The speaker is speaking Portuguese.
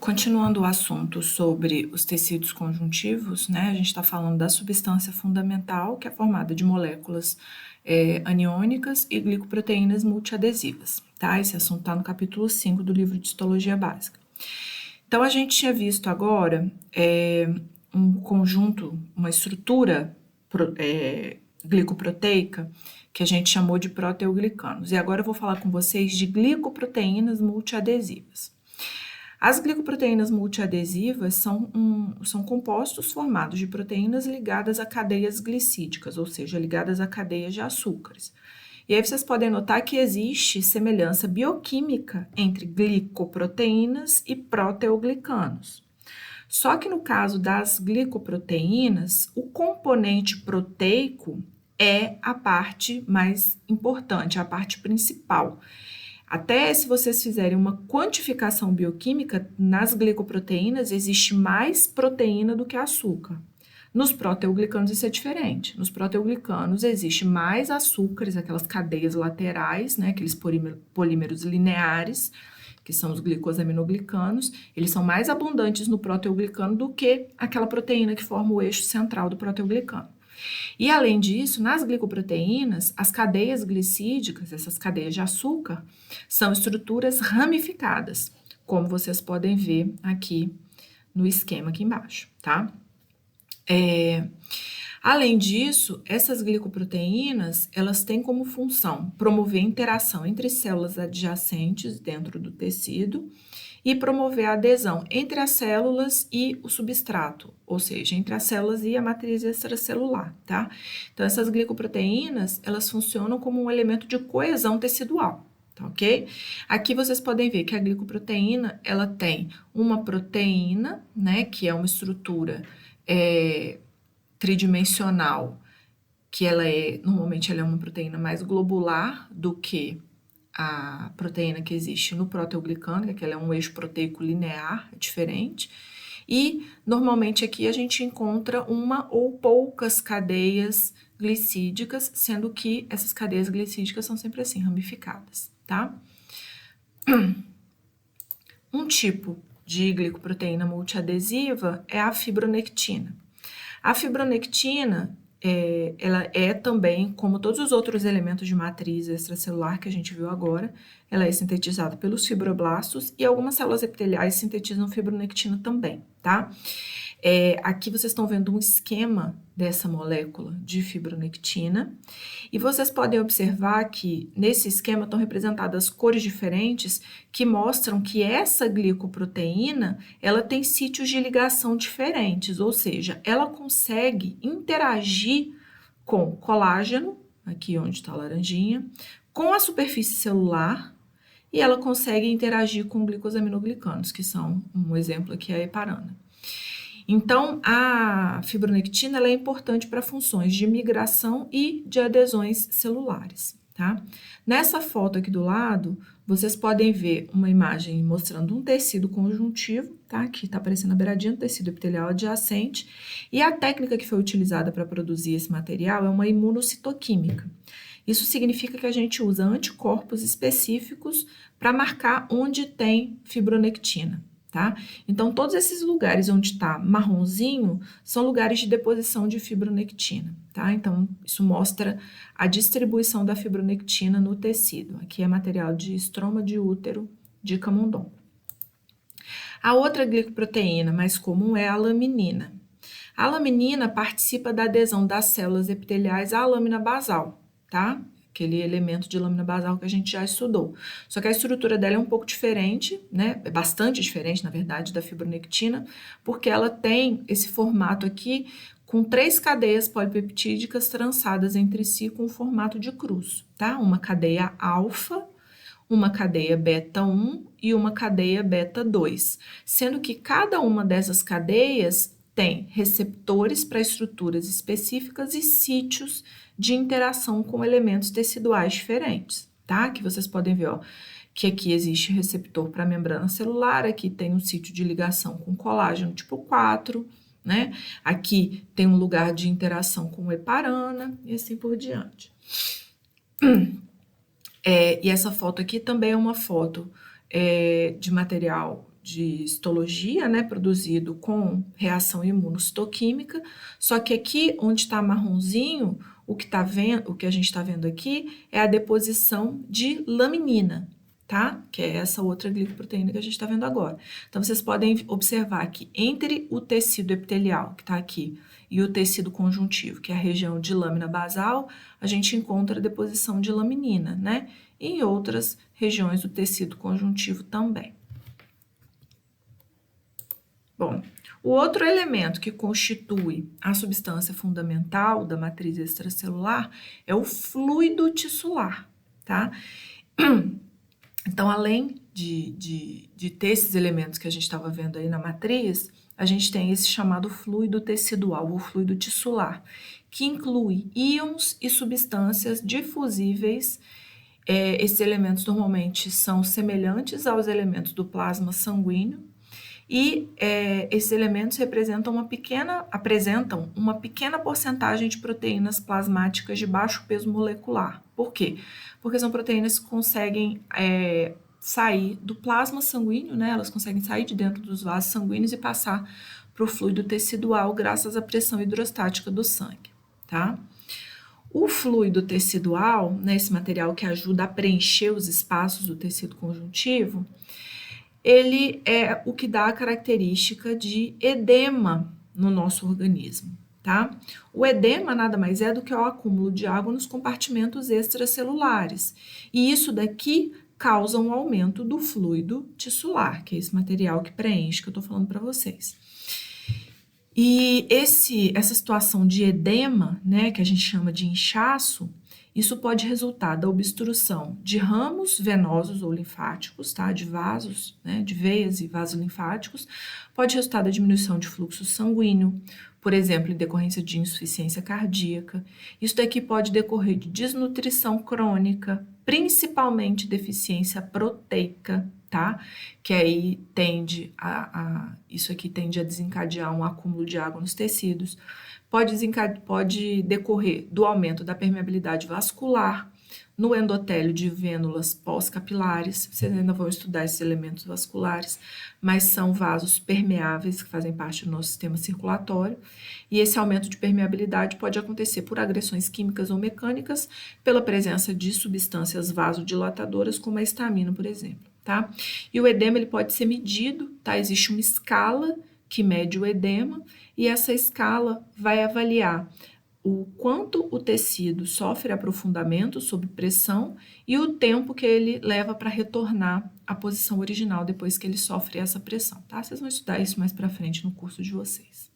Continuando o assunto sobre os tecidos conjuntivos, né, a gente está falando da substância fundamental, que é formada de moléculas aniônicas e glicoproteínas multiadesivas, tá? Esse assunto está no capítulo 5 do livro de Histologia Básica. Então, a gente tinha visto agora um conjunto, uma estrutura glicoproteica, que a gente chamou de proteoglicanos. E agora eu vou falar com vocês de glicoproteínas multiadesivas. As glicoproteínas multiadesivas são compostos formados de proteínas ligadas a cadeias glicídicas, ou seja, ligadas a cadeias de açúcares. E aí vocês podem notar que existe semelhança bioquímica entre glicoproteínas e proteoglicanos. Só que no caso das glicoproteínas, o componente proteico é a parte mais importante, a parte principal. Até se vocês fizerem uma quantificação bioquímica, nas glicoproteínas existe mais proteína do que açúcar. Nos proteoglicanos isso é diferente. Nos proteoglicanos existe mais açúcares, aquelas cadeias laterais, né, aqueles polímeros lineares, que são os glicosaminoglicanos, eles são mais abundantes no proteoglicano do que aquela proteína que forma o eixo central do proteoglicano. E além disso, nas glicoproteínas, as cadeias glicídicas, essas cadeias de açúcar, são estruturas ramificadas, como vocês podem ver aqui no esquema aqui embaixo, tá? Além disso, essas glicoproteínas, elas têm como função promover interação entre células adjacentes dentro do tecido e promover a adesão entre as células e o substrato, ou seja, entre as células e a matriz extracelular, tá? Então, essas glicoproteínas, elas funcionam como um elemento de coesão tecidual, tá ok? Aqui vocês podem ver que a glicoproteína, ela tem uma proteína, né, que é uma estrutura tridimensional, que normalmente ela é uma proteína mais globular do que a proteína que existe no proteoglicano, que ela é um eixo proteico linear, é diferente. E, normalmente, aqui a gente encontra uma ou poucas cadeias glicídicas, sendo que essas cadeias glicídicas são sempre assim, ramificadas, tá? Um tipo de glicoproteína multiadesiva é a fibronectina. A fibronectina, ela é também, como todos os outros elementos de matriz extracelular que a gente viu agora, ela é sintetizada pelos fibroblastos e algumas células epiteliais sintetizam fibronectina também, tá? Aqui vocês estão vendo um esquema dessa molécula de fibronectina e vocês podem observar que nesse esquema estão representadas cores diferentes que mostram que essa glicoproteína, ela tem sítios de ligação diferentes, ou seja, ela consegue interagir com colágeno, aqui onde está a laranjinha, com a superfície celular e ela consegue interagir com glicosaminoglicanos, que são um exemplo aqui é a heparana. Então, a fibronectina ela é importante para funções de migração e de adesões celulares, tá? Nessa foto aqui do lado, vocês podem ver uma imagem mostrando um tecido conjuntivo, tá? Aqui está aparecendo a beiradinha do tecido epitelial adjacente, e a técnica que foi utilizada para produzir esse material é uma imunocitoquímica. Isso significa que a gente usa anticorpos específicos para marcar onde tem fibronectina. Tá? Então, todos esses lugares onde está marronzinho são lugares de deposição de fibronectina, tá? Então, isso mostra a distribuição da fibronectina no tecido. Aqui é material de estroma de útero de camundongo. A outra glicoproteína mais comum é a laminina. A laminina participa da adesão das células epiteliais à lâmina basal, tá? Aquele elemento de lâmina basal que a gente já estudou. Só que a estrutura dela é um pouco diferente, né? É bastante diferente, na verdade, da fibronectina, porque ela tem esse formato aqui com 3 cadeias polipeptídicas trançadas entre si com o formato de cruz, tá? Uma cadeia alfa, uma cadeia beta 1 e uma cadeia beta 2, sendo que cada uma dessas cadeias tem receptores para estruturas específicas e sítios de interação com elementos teciduais diferentes, tá? Que vocês podem ver, ó, que aqui existe receptor para membrana celular, aqui tem um sítio de ligação com colágeno tipo 4, né? Aqui tem um lugar de interação com heparana e assim por diante. E essa foto aqui também é uma foto de material de histologia, né, produzido com reação imunocitoquímica, só que aqui onde está marronzinho, o que a gente está vendo aqui é a deposição de laminina, tá? Que é essa outra glicoproteína que a gente está vendo agora. Então, vocês podem observar que entre o tecido epitelial, que está aqui, e o tecido conjuntivo, que é a região de lâmina basal, a gente encontra a deposição de laminina, né? E em outras regiões do tecido conjuntivo também. Bom, o outro elemento que constitui a substância fundamental da matriz extracelular é o fluido tissular, tá? Então, além de ter esses elementos que a gente estava vendo aí na matriz, a gente tem esse chamado fluido tecidual, ou fluido tissular, que inclui íons e substâncias difusíveis. Esses elementos normalmente são semelhantes aos elementos do plasma sanguíneo, e esses elementos apresentam uma pequena porcentagem de proteínas plasmáticas de baixo peso molecular. Por quê? Porque são proteínas que conseguem sair do plasma sanguíneo, né? Elas conseguem sair de dentro dos vasos sanguíneos e passar para o fluido tecidual graças à pressão hidrostática do sangue, tá? O fluido tecidual, né, esse material que ajuda a preencher os espaços do tecido conjuntivo, ele é o que dá a característica de edema no nosso organismo, tá? O edema nada mais é do que o acúmulo de água nos compartimentos extracelulares. E isso daqui causa um aumento do fluido tissular, que é esse material que preenche, que eu tô falando para vocês. E essa situação de edema, né, que a gente chama de inchaço, isso pode resultar da obstrução de ramos venosos ou linfáticos, tá? De vasos, né? De veias e vasos linfáticos. Pode resultar da diminuição de fluxo sanguíneo, por exemplo, em decorrência de insuficiência cardíaca. Isso daqui pode decorrer de desnutrição crônica, principalmente deficiência proteica, tá? Que aí isso aqui tende a desencadear um acúmulo de água nos tecidos. Pode decorrer do aumento da permeabilidade vascular no endotélio de vênulas pós-capilares. Vocês ainda vão estudar esses elementos vasculares, mas são vasos permeáveis que fazem parte do nosso sistema circulatório. E esse aumento de permeabilidade pode acontecer por agressões químicas ou mecânicas, pela presença de substâncias vasodilatadoras, como a histamina, por exemplo, tá? E o edema ele pode ser medido, tá? Existe uma escala que mede o edema, e essa escala vai avaliar o quanto o tecido sofre aprofundamento sob pressão e o tempo que ele leva para retornar à posição original depois que ele sofre essa pressão, tá? Vocês vão estudar isso mais para frente no curso de vocês.